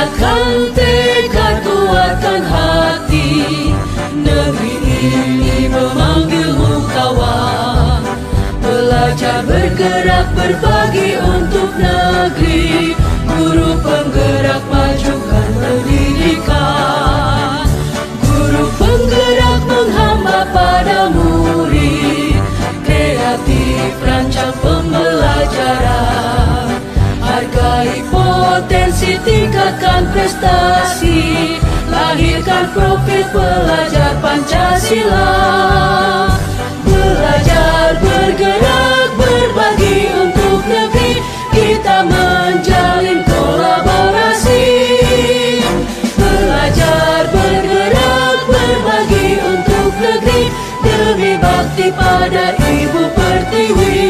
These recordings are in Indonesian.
Bulatkan tekad, kuatkan hati, negeri ini memanggilmu kawan. Belajar, bergerak, berbagi untuk negeri. Guru penggerak, majukan pendidikan. Guru penggerak menghamba pada murid. Kreatif, rancang pembelajaran. Hargai potensi, tingkatkan prestasi. Lahirkan profil pelajar Pancasila. Belajar, bergerak, berbagi untuk negeri. Kita menjalin kolaborasi. Belajar, bergerak, berbagi untuk negeri. Demi bakti pada Ibu Pertiwi.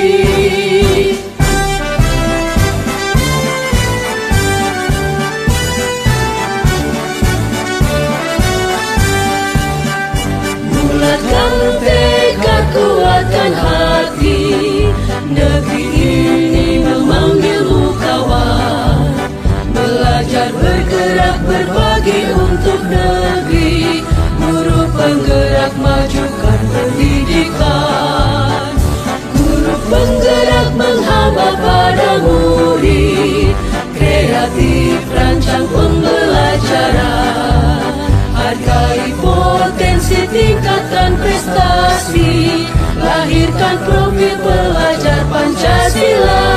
Bulatkan tekad, kuatkan hati, negeri ini memanggilmu kawan. Belajar, bergerak, berbagi untuk negeri. Guru penggerak, majukan pendidikan. Guru penggerak menghamba pada murid. Kreatif, rancang pembelajaran. Hargai potensi, tingkatkan prestasi. Lahirkan profil pelajar Pancasila.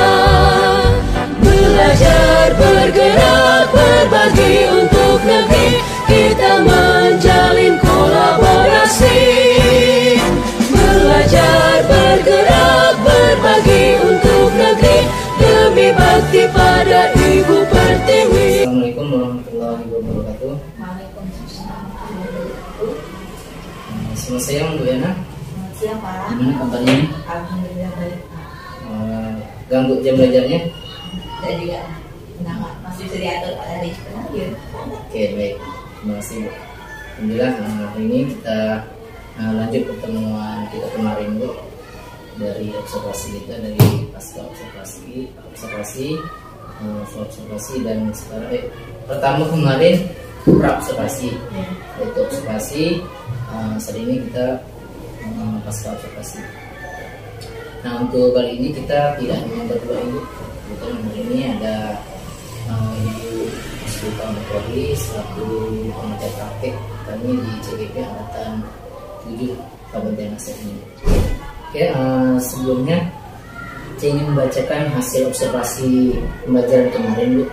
Belajar, bergerak, berbagi untuk negeri. Kita menjalin kolaborasi. Belajar, bergerak, berbagi untuk negeri. Demi bakti pada Ibu Pertiwi. Assalamualaikum warahmatullahi wabarakatuh. Waalaikumsalam. Selamat siang Bu Yana. Selamat siang Pak. Gimana kabarnya? Alhamdulillah baik Pak. Ganggu jam belajarnya? Saya juga masih bisa diatur Pak dari ya. Oke, baik. Terima kasih Bu. Alhamdulillah hari ini kita lanjut pertemuan kita kemarin Bu, dari observasi kita dari pasca observasi dan sekarang pertama kemarin pra-observasi, yaitu observasi. Saat ini kita pasca observasi. Nah, untuk kali ini kita tidak hanya berdua Ibu. Kebetulan hari ini ada Ibu Sultan Polri selaku pengajar praktek kami di CGP Angkatan 7 Kabupaten Aceh ini. Oke, sebelumnya saya ingin membacakan hasil observasi pembelajaran kemarin Bu,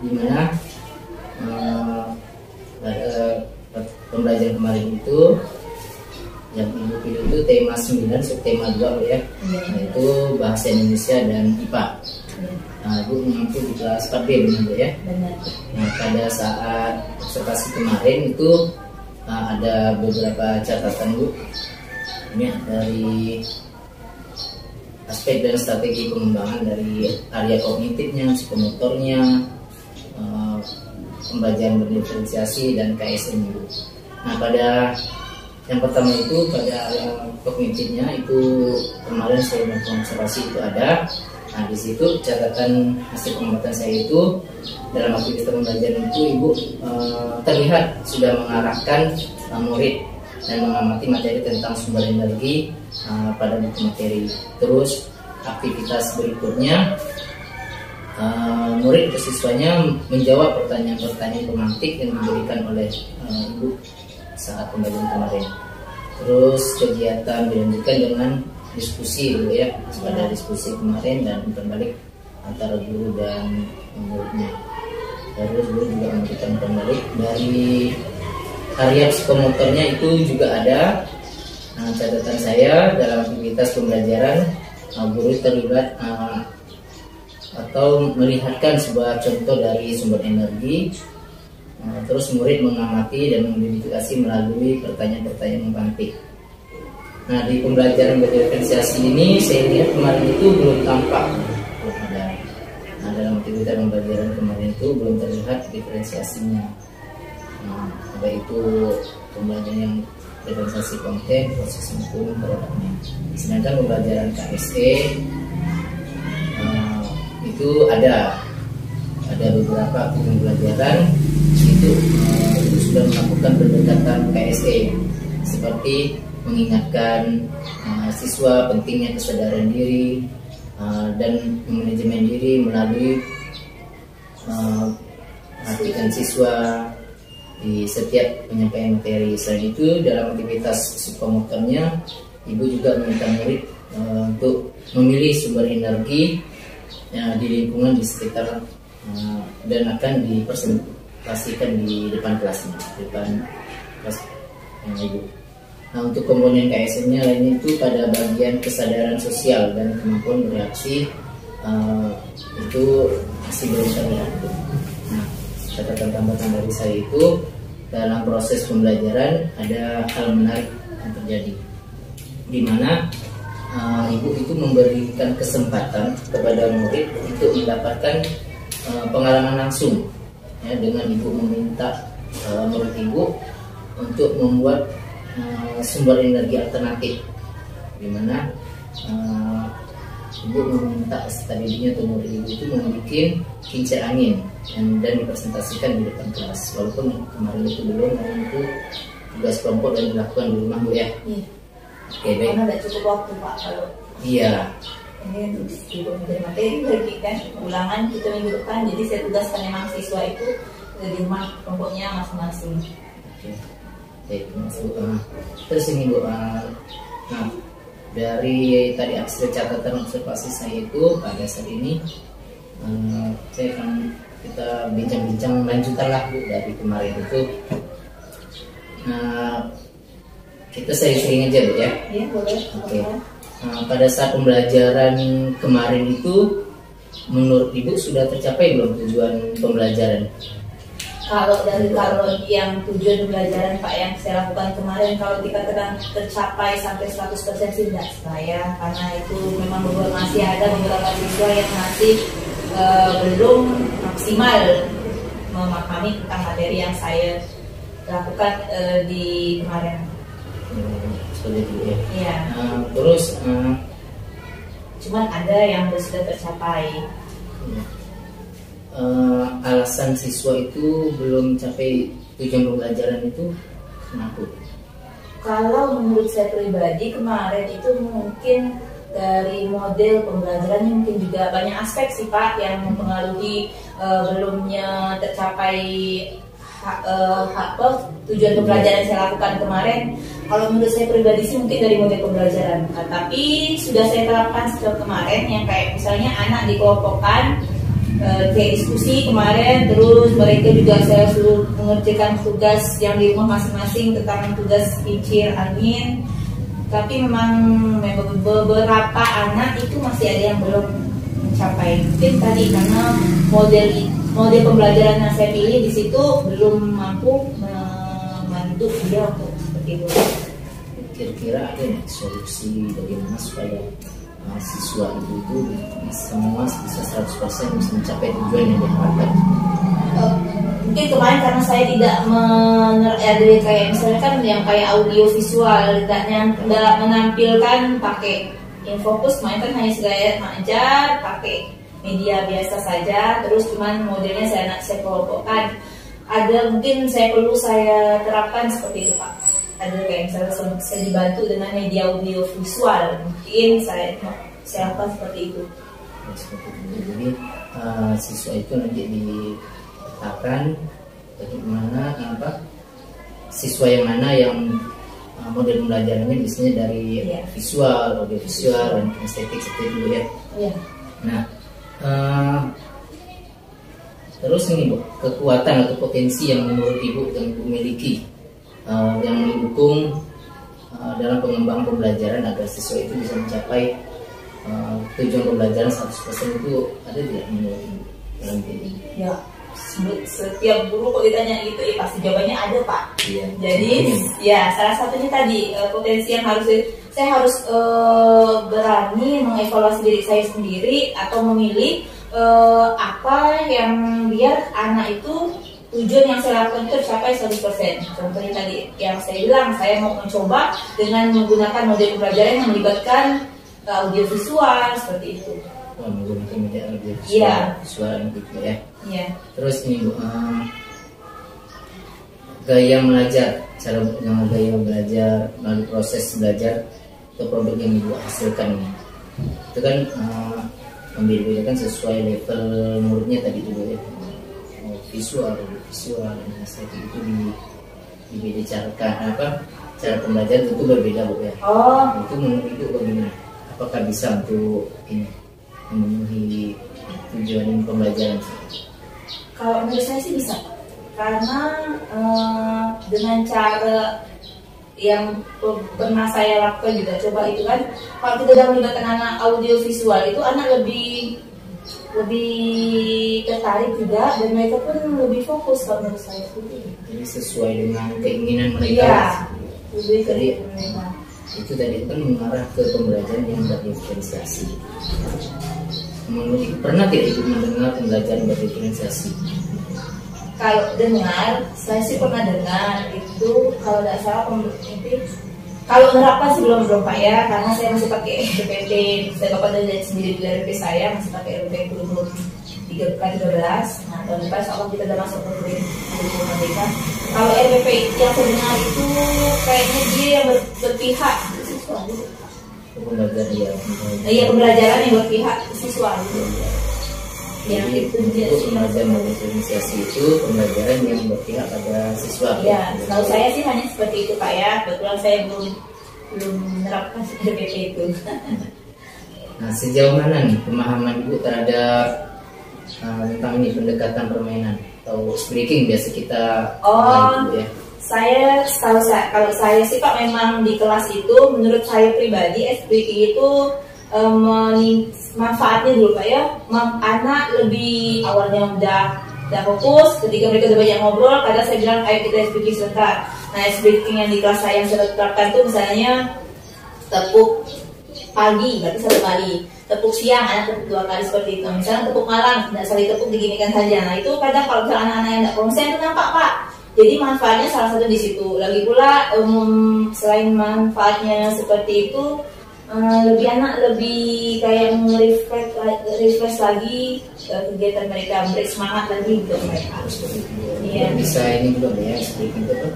di mana pembelajaran kemarin itu yang Ibu pilih itu tema 9 subtema 2 Bu ya, yaitu bahasa Indonesia dan IPA. Ibu mengaku di kelas 4B benar Bu ya. Nah, pada saat observasi kemarin itu ada beberapa catatan Bu. Ini dari aspek dan strategi pengembangan dari area kognitifnya, psikomotornya, pembelajaran berdiferensiasi dan KSM Bu. Nah, pada yang pertama itu pada area kognitifnya itu kemarin saya melakukan observasi itu ada. Nah, di situ catatan hasil pengamatan saya itu dalam aktivitas pembelajaran itu Ibu terlihat sudah mengarahkan murid dan mengamati materi tentang sumber energi pada buku materi. Terus aktivitas berikutnya murid atau siswanya menjawab pertanyaan-pertanyaan pemantik yang diberikan oleh Ibu saat pembelajaran kemarin. Terus kegiatan dilanjutkan dengan diskusi dulu ya, pada diskusi kemarin dan berbalik antara guru dan muridnya. Terus guru juga memberikan pembalik dari area psikomotornya itu juga ada. Nah, catatan saya dalam aktivitas pembelajaran guru terlibat atau melihatkan sebuah contoh dari sumber energi. Terus murid mengamati dan mengidentifikasi melalui pertanyaan-pertanyaan memantik. Nah, di pembelajaran berdiferensiasi ini saya lihat kemarin itu belum tampak, belum ada. Nah, dalam aktivitas pembelajaran kemarin itu belum terlihat diferensiasinya. Nah, ada itu pembelajaran yang diferensiasi konten, proses hukum, produknya. Sedangkan pembelajaran KSE itu ada ada beberapa aktif pembelajaran itu sudah melakukan pendekatan KSE seperti mengingatkan siswa pentingnya kesadaran diri dan manajemen diri melalui perhatikan siswa di setiap penyampaian materi. Selain itu, dalam aktivitas psikomotornya, ibu juga meminta murid untuk memilih sumber energi di lingkungan di sekitar dan akan dipresentasikan di depan kelasnya, depan kelas ibu. Nah, untuk komponen KSM-nya lainnya itu pada bagian kesadaran sosial dan kemampuan bereaksi itu masih belum terlihat. Nah, catatan tambahan dari saya itu dalam proses pembelajaran ada hal menarik yang terjadi, di mana ibu itu memberikan kesempatan kepada murid untuk mendapatkan pengalaman langsung, ya, dengan ibu meminta murid ibu untuk membuat sumber energi alternatif, di mana ibu meminta peserta didiknya atau murid ibu itu membuat kincir angin dan dipresentasikan di depan kelas. Walaupun kemarin itu belum, itu tugas kelompok dan dilakukan di rumah bu ya. Iya. Oke, baik. Karena tidak cukup waktu Pak kalau. Iya. Ini untuk ibu menjadi materi lagi kan ulangan kita minggu depan. Jadi saya tugaskan memang siswa itu di rumah kelompoknya masing-masing. Oke. Baik, Bu. Terus ini Bu, nah dari tadi hasil catatan observasi saya itu pada saat ini saya akan kita bincang-bincang lanjutan lah Bu dari kemarin itu. Nah, kita sering-sering aja Bu ya. Iya boleh. Oke. Nah, pada saat pembelajaran kemarin itu menurut Ibu sudah tercapai belum tujuan pembelajaran? Kalau yang tujuan pembelajaran Pak yang saya lakukan kemarin, kalau dikatakan tercapai sampai 100% sih tidak saya, karena itu memang masih ada beberapa siswa yang masih belum maksimal memahami tentang materi yang saya lakukan di kemarin. Seperti itu ya. Iya. Terus cuman ada yang sudah tercapai. Alasan siswa itu belum capai tujuan pembelajaran itu kenapa? Kalau menurut saya pribadi kemarin itu mungkin dari model pembelajarannya mungkin juga banyak aspek sih Pak yang mempengaruhi belumnya tercapai tujuan pembelajaran yang saya lakukan kemarin. Kalau menurut saya pribadi sih mungkin dari model pembelajaran, tapi sudah saya terapkan sejak kemarin yang kayak misalnya anak dikelompokkan kayak diskusi kemarin, terus mereka juga saya suruh mengerjakan tugas yang di rumah masing-masing tentang tugas kincir angin. Tapi memang beberapa anak itu masih ada yang belum mencapai. Mungkin tadi karena model pembelajaran yang saya pilih di situ belum mampu membantu dia untuk seperti itu. Kira-kira ada nih solusi bagaimana supaya siswa itu semua bisa 100% bisa mencapai tujuan yang diharapkan? Mungkin kemarin karena saya tidak kayak misalnya kan yang kayak audio visual tidak menampilkan pakai infocus, kemarin kan hanya segala mengajar pakai media biasa saja, terus cuman modelnya saya kelompokkan. Ada mungkin perlu saya terapkan seperti itu Pak. Ada kayak misalnya saya dibantu dengan media audio visual, mungkin saya lakukan seperti itu. Ya, seperti itu. Jadi siswa itu nanti dipetakan bagaimana siswa yang mana yang model pembelajarannya biasanya dari visual, audio visual, dan kinestetik seperti itu ya. Iya. Nah, terus ini Bu, kekuatan atau potensi yang menurut Ibu yang Ibu miliki yang mendukung dalam pengembangan pembelajaran agar siswa itu bisa mencapai tujuan pembelajaran 100% itu ada tidak menurut Ibu dalam ini? Ya, setiap guru kok ditanya gitu, pasti jawabannya ada Pak. Iya. Jadi ya salah satunya tadi potensi yang saya harus berani mengevaluasi diri saya sendiri atau memilih apa yang biar anak itu tujuan yang saya lakukan itu tercapai 100%. Contohnya tadi yang saya bilang, saya mau mencoba dengan menggunakan model pembelajaran yang melibatkan audio visual seperti itu. menggunakan media audio Iya. suara gitu ya. Iya. Terus ini Bu, gaya belajar, cara dengan gaya belajar melalui proses belajar atau produk yang Ibu hasilkan ini, itu kan membeda-bedakan sesuai level muridnya tadi itu ya. Visual, animasi itu dibicarakan cara pembelajaran itu berbeda Bu ya. Itu menurut Ibu bagaimana? Apakah bisa untuk ini memenuhi tujuan pembelajaran? Kalau menurut saya sih bisa, karena dengan cara yang pernah saya lakukan juga, coba itu kan, kalau kita sudah melibatkan anak audio visual itu anak lebih tertarik juga, dan mereka pun lebih fokus kalau menurut saya seperti itu. Jadi sesuai dengan keinginan mereka. Iya, lebih Jadi keinginan mereka. itu tadi kan mengarah ke pembelajaran yang berdiferensiasi. Menurut pernah tidak Ibu mendengar pembelajaran berdiferensiasi? Kalau dengar, saya sih pernah dengar itu, kalau tidak salah kalau menerapkan sih belum Pak ya, karena saya masih pakai RPP. Saya Bapak dari sendiri di RPP saya masih pakai RPP kurikulum 13. Nah, tahun depan insya Allah kita udah masuk ke kurikulum Merdeka. Kalau RPP yang saya dengar itu kayaknya dia yang berpihak ke siswa gitu. Pembelajaran ya. Iya, pembelajaran yang berpihak ke siswa gitu. Jadi untuk pembelajaran berdiferensiasi itu pembelajaran yang berpihak pada siswa. Ya, setahu saya sih hanya seperti itu Pak ya. Kebetulan saya belum menerapkan RPP itu. Nah, sejauh mana nih pemahaman Ibu terhadap tentang ini pendekatan permainan atau speaking biasa kita Ibu ya? Kalau saya sih Pak, memang di kelas itu menurut saya pribadi speaking itu manfaatnya dulu Pak ya, anak lebih awalnya udah fokus, ketika mereka udah banyak ngobrol, kadang saya bilang ayo kita speaking sebentar. Nah, speaking yang di kelas saya yang saya terapkan tuh misalnya tepuk pagi berarti 1 kali, tepuk siang anak tepuk 2 kali seperti itu, misalnya tepuk malam tidak saling tepuk diginikan saja. Nah itu kadang kalau misalnya anak-anak yang tidak konsen itu nampak Pak. Jadi manfaatnya salah satu di situ. Lagi pula selain manfaatnya seperti itu, lebih kayak refresh lagi kegiatan mereka, beri semangat lagi untuk mereka. Iya. Bisa ini juga ya, speaking itu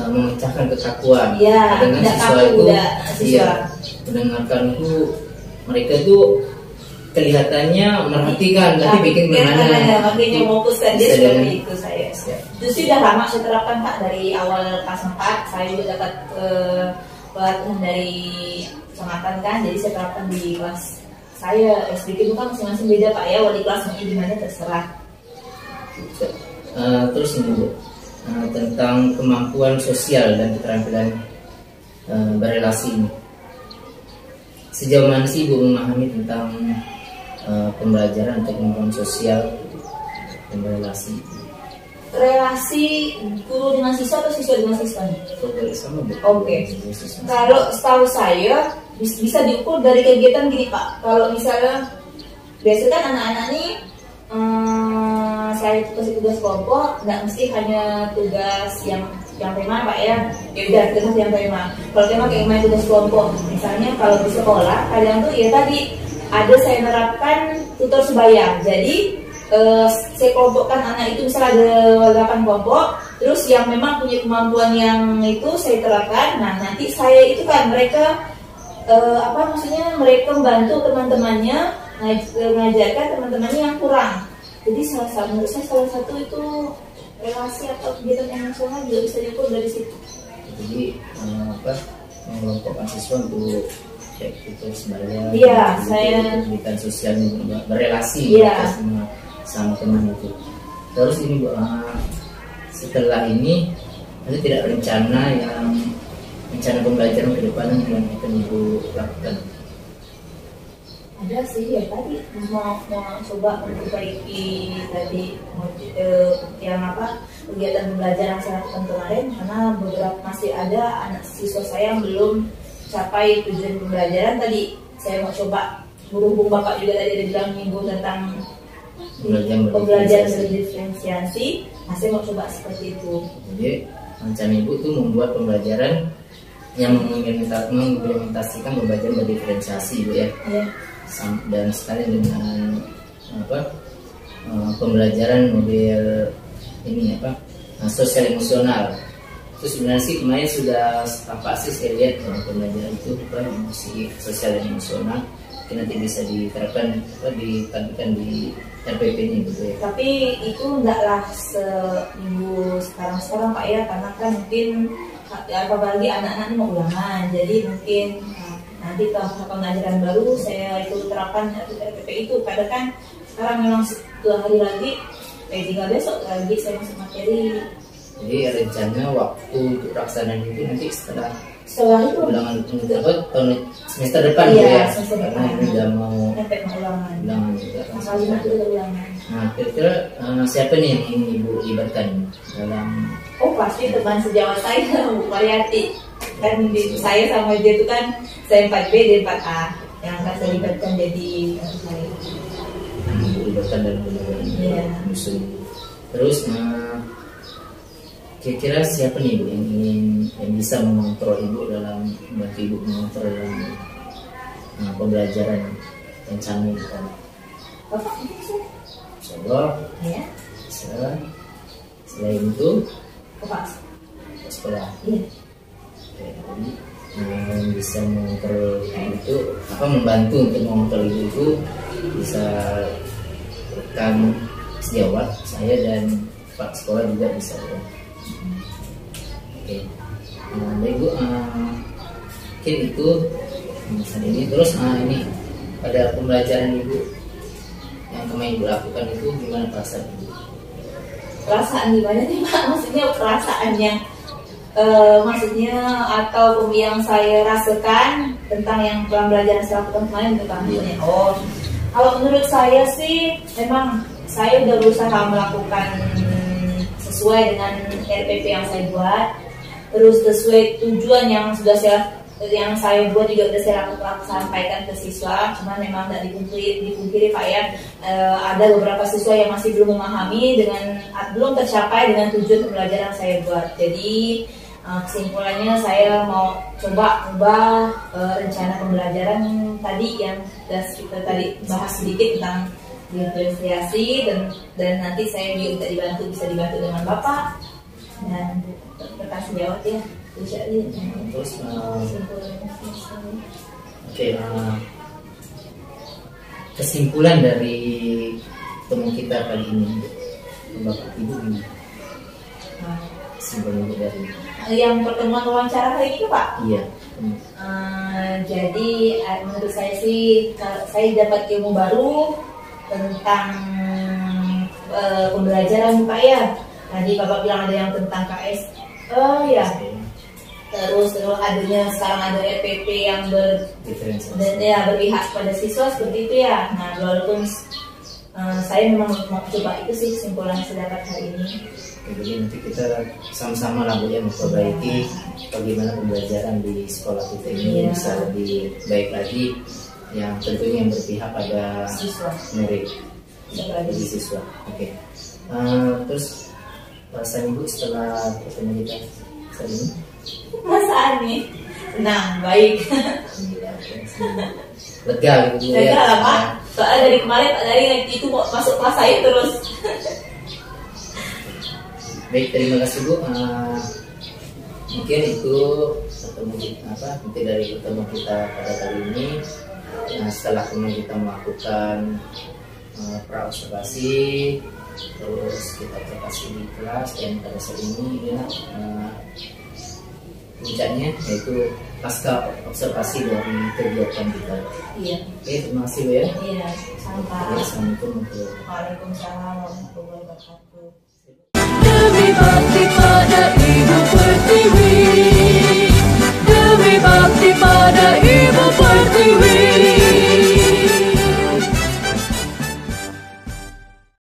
memecahkan kekakuan. Iya, dengan siswa itu, iya, mendengarkan itu mereka itu kelihatannya merhatikan, tapi bikin gimana? Makanya fokus kan dia seperti itu saya. Itu sudah lama saya terapkan Pak, dari awal kelas 4 saya juga dapat pelatihan dari kecamatan kan, jadi saya terapkan di kelas saya. SPK itu kan masing-masing beda Pak ya, wali kelas mau gimana terserah. Terus ini Bu, tentang kemampuan sosial dan keterampilan berelasi ini, sejauh mana sih Ibu memahami tentang pembelajaran atau kemampuan sosial dan berelasi? Relasi guru dengan siswa atau siswa dengan siswa? Sama Bu. Oke. Kalau setahu saya bisa diukur dari kegiatan gini Pak. Kalau misalnya biasanya kan anak-anak nih saya kasih tugas kelompok, nggak mesti hanya tugas yang tema Pak ya. Ya udah tugas yang tema. Kalau tema kayak main tugas kelompok, misalnya kalau di sekolah kadang tuh ya tadi ada saya menerapkan tutor sebaya. Jadi saya kelompokkan anak itu misalnya ada 8 kelompok, terus yang memang punya kemampuan yang itu saya terapkan. Nah nanti saya itu kan mereka mereka membantu teman-temannya mengajarkan teman-temannya yang kurang. Jadi menurut saya salah satu itu relasi atau kegiatan emosional juga bisa diukur dari situ. Jadi mengelompokkan siswa untuk itu sebaya. Iya, saya kegiatan sosial berelasi sama teman itu. Terus ini Bu, setelah ini ada tidak rencana pembelajaran ke depan yang akan Ibu lakukan? Ada sih ya, tadi mau coba memperbaiki tadi kegiatan pembelajaran yang saya lakukan kemarin, karena beberapa masih ada anak siswa saya yang belum capai tujuan pembelajaran. Tadi saya mau coba berhubung Bapak juga tadi ada bilang minggu tentang pembelajaran berdiferensiasi, saya mau coba seperti itu. Jadi rencana Ibu itu membuat pembelajaran yang mengimplementasikan pembelajaran berdiferensiasi Bu ya. Iya. dan sekali dengan pembelajaran model ini sosial emosional. Itu sebenarnya sih kemarin sudah apa sih saya lihat pembelajaran itu emosi sosial dan emosional, mungkin nanti bisa diterapkan ditampilkan di RPP ini gitu ya. Tapi itu enggaklah seminggu sekarang Pak ya, karena kan mungkin apalagi anak-anak mau ulangan, jadi mungkin nanti tahap pengajaran baru saya itu terapkan RPP itu, karena kan sekarang memang 2 hari lagi, tinggal besok lagi saya masuk materi. Jadi rencana waktu untuk pelaksanaan itu nanti setelah itu ulangan tahun semester depan iya, ya, karena ini udah mau ulangan juga. Tanggal 5 itu ulangan. Nah, kira-kira siapa nih yang ingin Ibu libatkan dalam? Oh pasti teman sejawat saya, Bu Mariati. Kan saya sama dia itu kan saya 4B dan 4A yang akan saya libatkan jadi saya. Libatkan dalam pembangunan museum. Terus kira-kira siapa nih Bu yang bisa mengontrol Ibu dalam membantu Ibu mengontrol dalam pembelajaran rencana itu kan? Bapak Insyaallah. Ya. Selain itu Bapak sekolah. Iya. Yang bisa mengontrol itu membantu untuk mengontrol itu bisa rekan sejawat saya dan Pak sekolah juga bisa ya. Oke. Nah, Ibu mungkin itu misalnya ini terus ini pada pembelajaran Ibu yang kemarin Ibu lakukan itu gimana perasaan Ibu? Perasaan gimana nih Pak? Maksudnya perasaan yang maksudnya atau yang saya rasakan tentang yang pembelajaran saya lakukan kemarin tentang ini. Oh, kalau menurut saya sih memang saya udah berusaha melakukan sesuai dengan RPP yang saya buat, terus sesuai tujuan yang saya buat juga udah saya lakukan sampaikan ke siswa. Cuman memang tidak dipungkiri Pak ya, ada beberapa siswa yang masih belum memahami belum tercapai dengan tujuan pembelajaran yang saya buat. Jadi kesimpulannya saya mau coba ubah rencana pembelajaran tadi yang kita tadi bahas sedikit tentang diferensiasi dan nanti saya juga bisa dibantu dengan Bapak dan rekan sejawat ya. Terus kesimpulan dari temuan kita kali ini Bapak Ibu ini kesimpulan dari yang pertemuan wawancara hari ini Pak? Iya. Jadi menurut saya sih saya dapat ilmu baru tentang pembelajaran Pak ya. Tadi Bapak bilang ada yang tentang KS. Oh ya. Terus adanya sekarang ada RPP yang berpihak pada siswa seperti itu ya. Nah walaupun saya memang mau coba itu sih kesimpulan yang saya dapat hari ini. Jadi nanti kita sama-sama lah Bu ya memperbaiki bagaimana pembelajaran di sekolah kita ini bisa lebih baik lagi, yang tentunya yang berpihak pada murid bagi siswa. Oke. Terus perasaan Ibu setelah ketemu kita kali ini? Perasaan nih senang, baik. Lega gitu ya. Lega lah Pak. Soalnya dari kemarin dari itu mau masuk kelas saya terus. Baik, terima kasih Bu. Mungkin itu mungkin dari pertemuan kita pada kali ini. Setelah kemudian kita melakukan pra-observasi, terus kita observasi di kelas, dan pada saat ini ya puncaknya yaitu pasca observasi dari kegiatan kita. Iya. Oke, terima kasih Bu ya. Iya, sampai. Assalamualaikum warahmatullahi wabarakatuh.